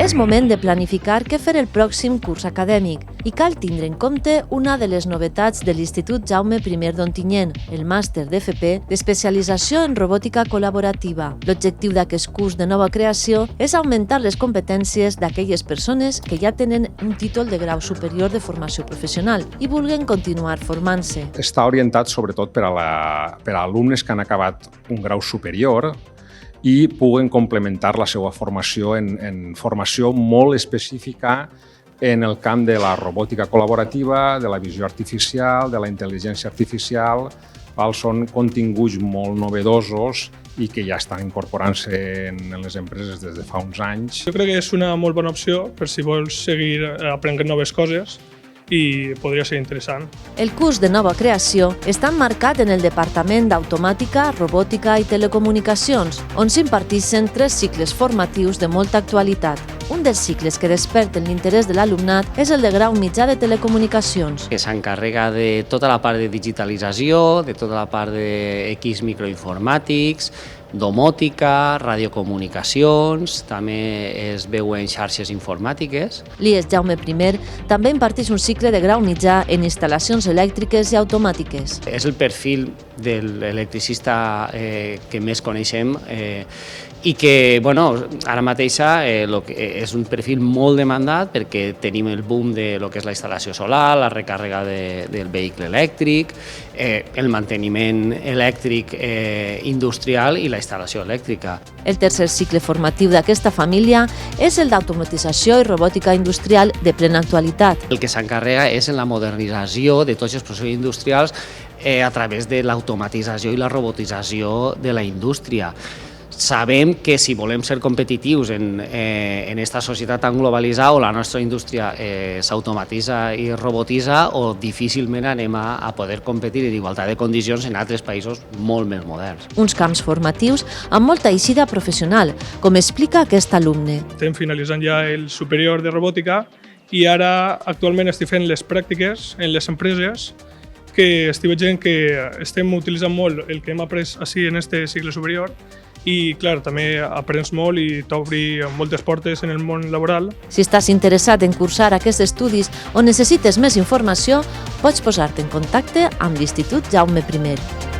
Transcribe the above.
És moment de planificar què fer el pròxim curs acadèmic i cal tindre en compte una de les novetats de l'Institut Jaume I d'Ontinyent, el màster d'FP d'especialització en robòtica col·laborativa. L'objectiu d'aquest curs de nova creació és augmentar les competències d'aquelles persones que ja tenen un títol de grau superior de formació professional i vulguen continuar formant-se. Està orientat sobretot per a alumnes que han acabat un grau superior i puguen complementar la seva formació en formació molt específica en el camp de la robòtica col·laborativa, de la visió artificial, de la intel·ligència artificial. Són continguts molt novedosos i que ja estan incorporant-se en les empreses des de fa uns anys. Jo crec que és una molt bona opció per si vols seguir aprenent noves coses i podria ser interessant. El curs de nova creació està emmarcat en el Departament d'Automàtica, Robòtica i Telecomunicacions, on s'imparteixen 3 cicles formatius de molta actualitat. Un dels cicles que desperten l'interès de l'alumnat és el de grau mitjà de Telecomunicacions, que s'encarrega de tota la part de digitalització, de tota la part d'equips microinformàtics, domòtica, radiocomunicacions, també es veuen xarxes informàtiques. L'IES Jaume I també imparteix un cicle de grau mitjà en instal·lacions elèctriques i automàtiques. És el perfil de l'electricista que més coneixem i que ara mateix és un perfil molt demandat perquè tenim el boom de lo que és la instal·lació solar, la recàrrega del vehicle elèctric, el manteniment elèctric industrial i la instal·lació elèctrica. El tercer cicle formatiu d'aquesta família és el d'automatització i robòtica industrial de plena actualitat. El que s'encarrega és en la modernització de tots els processos industrials a través de l'automatització i la robotització de la indústria. Sabem que si volem ser competitius en aquesta societat tan globalitzada, o la nostra indústria s'automatitza i robotitza, o difícilment anem a poder competir en igualtat de condicions en altres països molt més moderns. Uns camps formatius amb molta eixida professional, com explica aquest alumne. Estem finalitzant ja el superior de robòtica i ara actualment estic fent les pràctiques en les empreses que estic veient que estem utilitzant molt el que hem après així en aquest cicle superior i, clar, també aprens molt i t'obri moltes portes en el món laboral. Si estàs interessat en cursar aquests estudis o necessites més informació, pots posar-te en contacte amb l'Institut Jaume I.